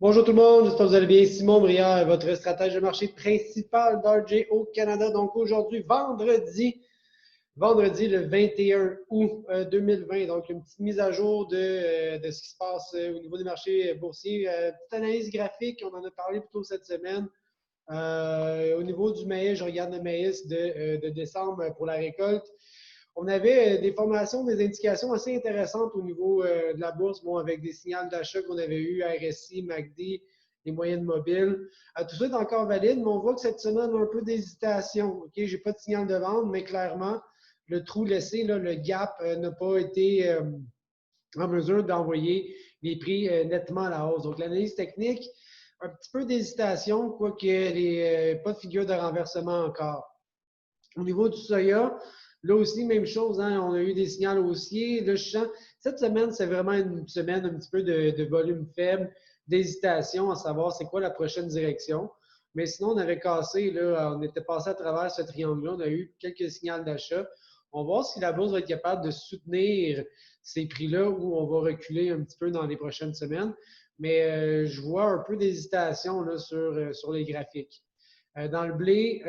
Bonjour tout le monde, j'espère que vous allez bien. Simon Briard, votre stratège de marché principal d'RJ au Canada. Donc aujourd'hui, vendredi le 21 août 2020. Donc une petite mise à jour de ce qui se passe au niveau des marchés boursiers. Petite analyse graphique, on en a parlé plus tôt cette semaine. Au niveau du maïs, je regarde le maïs de décembre pour la récolte. On avait des formations, des indications assez intéressantes au niveau de la bourse, bon, avec des signaux d'achat qu'on avait eu, RSI, MACD, les moyennes mobiles. Tout ça est encore valide, mais on voit que cette semaine, on a un peu d'hésitation. OK, j'ai pas de signal de vente, mais clairement, le trou laissé, là, le gap, n'a pas été en mesure d'envoyer les prix nettement à la hausse. Donc, l'analyse technique, un petit peu d'hésitation, quoique pas de figure de renversement encore. Au niveau du soya, là aussi, même chose, hein, on a eu des signaux haussiers. Là, je sens, cette semaine, c'est vraiment une semaine un petit peu de volume faible, d'hésitation à savoir c'est quoi la prochaine direction. Mais sinon, on avait cassé, là, on était passé à travers ce triangle-là, on a eu quelques signaux d'achat. On va voir si la bourse va être capable de soutenir ces prix-là ou on va reculer un petit peu dans les prochaines semaines. Mais je vois un peu d'hésitation là, sur les graphiques. Dans le blé,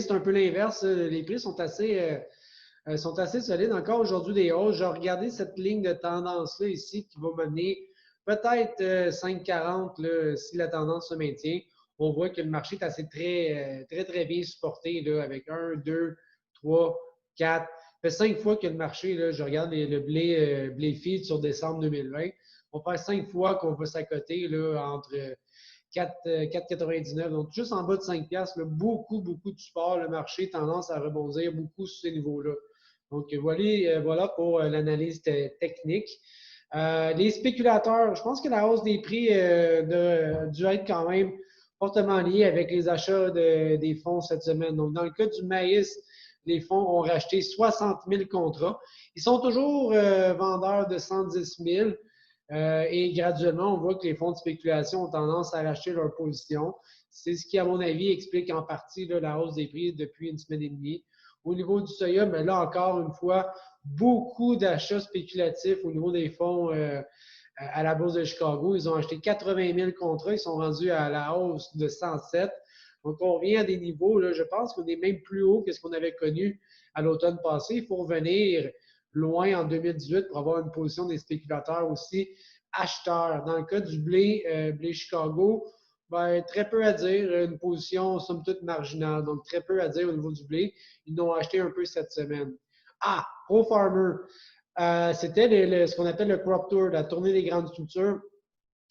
c'est un peu l'inverse. Les prix sont assez solides. Encore aujourd'hui, des hausses. J'ai regardé cette ligne de tendance-là ici qui va mener peut-être 5,40 si la tendance se maintient. On voit que le marché est assez très bien supporté là, avec 1, 2, 3, 4. Ça fait 5 fois que le marché, là, je regarde le blé feed sur décembre 2020. On fait 5 fois qu'on va s'accoter entre 4,99. Donc, juste en bas de 5 piastres, beaucoup de support. Le marché tendance à rebondir beaucoup sur ces niveaux-là. Donc, voilà pour l'analyse technique. Les spéculateurs, je pense que la hausse des prix dû être quand même fortement liée avec les achats des fonds cette semaine. Donc, dans le cas du maïs, les fonds ont racheté 60 000 contrats. Ils sont toujours vendeurs de 110 000. Et graduellement, on voit que les fonds de spéculation ont tendance à racheter leur position. C'est ce qui, à mon avis, explique en partie là, la hausse des prix depuis une semaine et demie. Au niveau du soya, mais là encore une fois, beaucoup d'achats spéculatifs au niveau des fonds à la Bourse de Chicago. Ils ont acheté 80 000 contrats, ils sont rendus à la hausse de 107. Donc, on revient à des niveaux, là, je pense qu'on est même plus haut que ce qu'on avait connu à l'automne passé. Il faut revenir loin en 2018 pour avoir une position des spéculateurs aussi acheteurs. Dans le cas du blé Chicago, ben, très peu à dire, une position somme toute marginale, donc très peu à dire au niveau du blé. Ils l'ont acheté un peu cette semaine. ProFarmer, c'était ce qu'on appelle le crop tour, la tournée des grandes structures.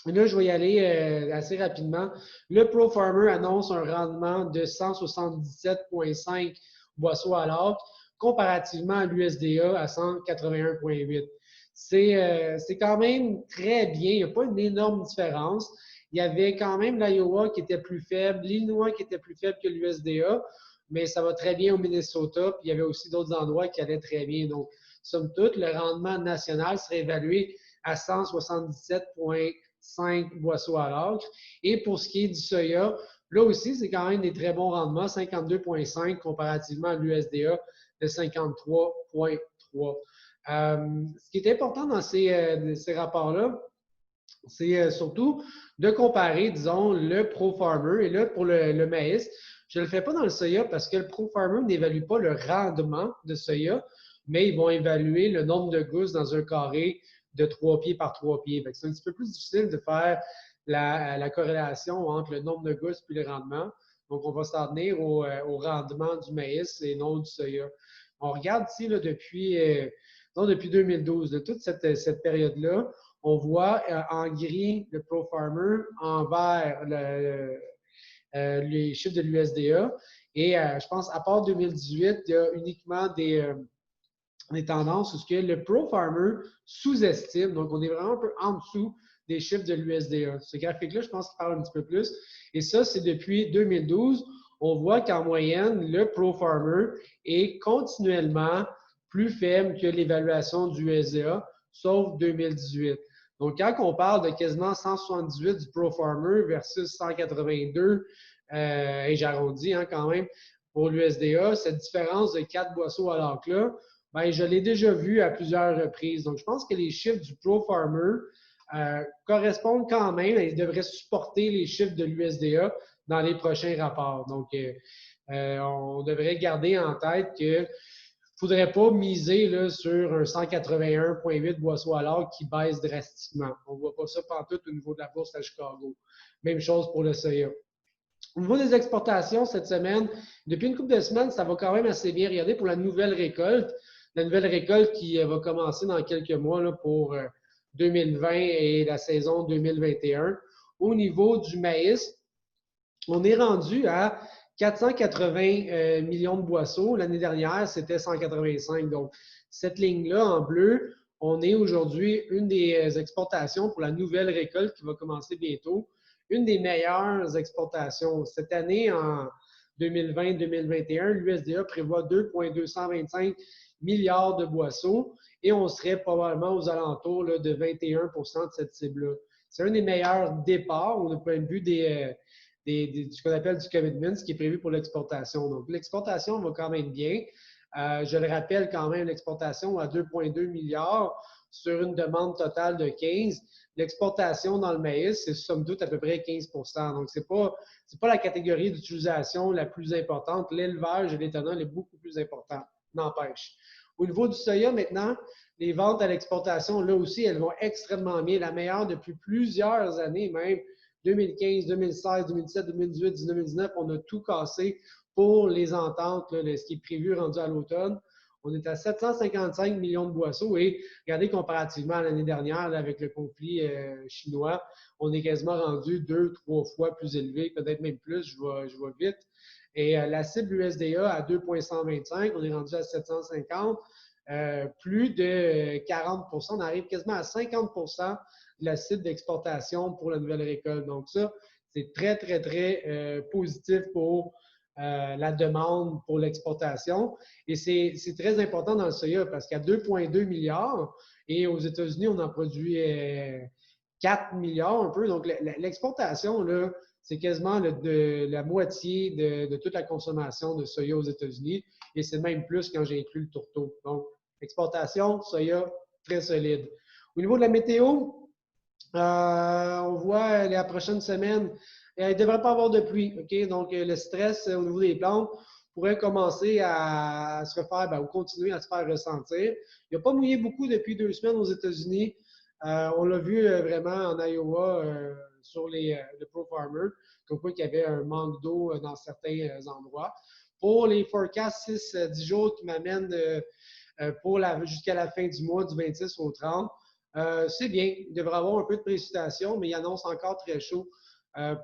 Et là, je vais y aller assez rapidement. Le ProFarmer annonce un rendement de 177,5 boisseaux à l'acre comparativement à l'USDA à 181,8. C'est quand même très bien. Il n'y a pas une énorme différence. Il y avait quand même l'Iowa qui était plus faible, l'Illinois qui était plus faible que l'USDA, mais ça va très bien au Minnesota. Puis il y avait aussi d'autres endroits qui allaient très bien. Donc, somme toute, le rendement national serait évalué à 177,5 boisseaux à l'acre. Et pour ce qui est du soya, là aussi, c'est quand même des très bons rendements, 52,5 comparativement à l'USDA de 53,3. Ce qui est important dans ces rapports-là, c'est surtout de comparer, disons, le ProFarmer. Et là, pour le maïs, je ne le fais pas dans le soya parce que le ProFarmer n'évalue pas le rendement de soya, mais ils vont évaluer le nombre de gousses dans un carré de 3 pieds par 3 pieds. C'est un petit peu plus difficile de faire la corrélation entre le nombre de gousses et le rendement. Donc, on va s'en tenir au rendement du maïs et non du soya. On regarde ici là, depuis 2012, de toute cette période-là, on voit en gris le ProFarmer, en vert les chiffres de l'USDA. Et je pense, à part 2018, il y a uniquement des tendances où le ProFarmer sous-estime. Donc, on est vraiment un peu en dessous des chiffres de l'USDA. Ce graphique-là, je pense qu'il parle un petit peu plus. Et ça, c'est depuis 2012. On voit qu'en moyenne, le ProFarmer est continuellement plus faible que l'évaluation du USDA, sauf 2018. Donc, quand on parle de quasiment 178 du ProFarmer versus 182, et j'arrondis quand même, pour l'USDA, cette différence de 4 boisseaux à l'acre-là, ben, je l'ai déjà vu à plusieurs reprises. Donc, je pense que les chiffres du ProFarmer correspondent quand même, ils devraient supporter les chiffres de l'USDA dans les prochains rapports. Donc, on devrait garder en tête que il ne faudrait pas miser là, sur un 181,8 boisseaux à l'heure qui baisse drastiquement. On ne voit pas ça pantoute au niveau de la bourse à Chicago. Même chose pour le soya. Au niveau des exportations cette semaine, depuis une couple de semaines, ça va quand même assez bien. Regardez pour la nouvelle récolte. La nouvelle récolte qui va commencer dans quelques mois là, pour 2020 et la saison 2021. Au niveau du maïs, on est rendu à 480 millions de boisseaux. L'année dernière, c'était 185. Donc, cette ligne-là en bleu, on est aujourd'hui une des exportations pour la nouvelle récolte qui va commencer bientôt. Une des meilleures exportations. Cette année, en 2020-2021, l'USDA prévoit 2,225 milliards de boisseaux et on serait probablement aux alentours là, de 21 de cette cible-là. C'est un des meilleurs départs au point de vue ce qu'on appelle du commitment, ce qui est prévu pour l'exportation. Donc, l'exportation va quand même bien. Je le rappelle quand même, l'exportation à 2,2 milliards sur une demande totale de 15. L'exportation dans le maïs, c'est somme toute à peu près 15 Donc, ce n'est pas la catégorie d'utilisation la plus importante. L'élevage et l'éthanol est beaucoup plus important, n'empêche. Au niveau du soya, maintenant, les ventes à l'exportation, là aussi, elles vont extrêmement bien. La meilleure depuis plusieurs années même. 2015, 2016, 2017, 2018, 2019, on a tout cassé pour les ententes, là, ce qui est prévu rendu à l'automne. On est à 755 millions de boisseaux et regardez comparativement à l'année dernière là, avec le conflit chinois, on est quasiment rendu 2-3 fois plus élevé, peut-être même plus, je vais vite. Et la cible USDA à 2,125, on est rendu à 750. Plus de 40 on arrive quasiment à 50 de la cible d'exportation pour la nouvelle récolte. Donc ça, c'est très, très, très positif pour la demande pour l'exportation. Et c'est très important dans le soya parce qu'à 2,2 milliards et aux États-Unis, on en produit 4 milliards un peu. Donc l'exportation, là, c'est quasiment la moitié de toute la consommation de soya aux États-Unis et c'est même plus quand j'ai inclus le tourteau. Donc, exportation, soya, très solide. Au niveau de la météo, on voit la prochaine semaine, il ne devrait pas avoir de pluie. OK? Donc, le stress au niveau des plantes pourrait commencer à se refaire, ou continuer à se faire ressentir. Il n'a pas mouillé beaucoup depuis 2 semaines aux États-Unis. On l'a vu vraiment en Iowa sur le Pro Farmer, comme quoi il y avait un manque d'eau dans certains endroits. Pour les forecasts 6-10 jours qui m'amènent jusqu'à la fin du mois, du 26 au 30, c'est bien. Il devrait y avoir un peu de précipitation, mais il annonce encore très chaud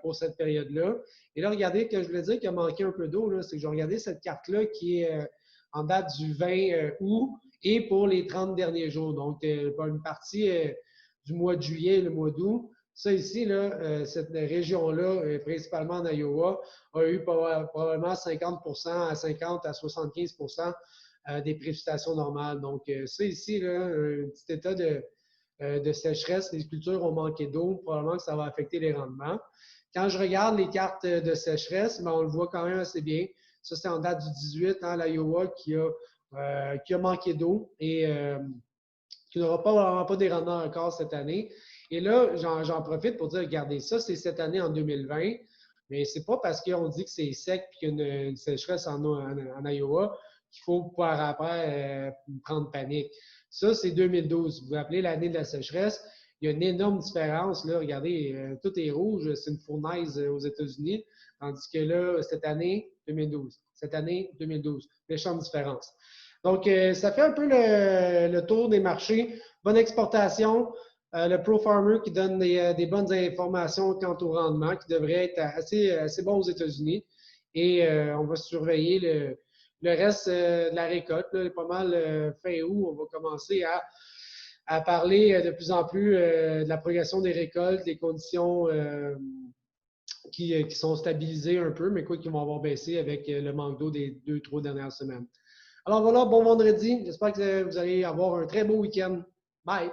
pour cette période-là. Et là, regardez, que je voulais dire qu'il a manqué un peu d'eau, c'est que j'ai regardé cette carte-là qui est en date du 20 août et pour les 30 derniers jours. Donc, une partie du mois de juillet et le mois d'août. Ça ici, là, cette région-là, principalement en Iowa, a eu probablement 50 à 50 à 75 des précipitations normales. Donc, ça ici, là, un petit état de sécheresse, les cultures ont manqué d'eau, probablement que ça va affecter les rendements. Quand je regarde les cartes de sécheresse, on le voit quand même assez bien. Ça, c'est en date du 18, l'Iowa qui a manqué d'eau et qui n'aura vraiment pas des rendements encore cette année. Et là, j'en profite pour dire, regardez, ça, c'est cette année en 2020, mais c'est pas parce qu'on dit que c'est sec et qu'il y a une sécheresse en Iowa qu'il faut par après prendre panique. Ça, c'est 2012. Vous vous rappelez l'année de la sécheresse. Il y a une énorme différence. Là, regardez, tout est rouge. C'est une fournaise aux États-Unis. Tandis que là, cette année, 2012. Cette année, 2012. Méchante différence. Donc, ça fait un peu le tour des marchés. Bonne exportation. Le Pro Farmer qui donne des bonnes informations quant au rendement, qui devrait être assez bon aux États-Unis. Et on va surveiller le reste de la récolte. Là, pas mal fin août, on va commencer à parler de plus en plus de la progression des récoltes, des conditions qui sont stabilisées un peu, mais qui vont avoir baissé avec le manque d'eau des 2-3 dernières semaines. Alors voilà, bon vendredi. J'espère que vous allez avoir un très beau week-end. Bye!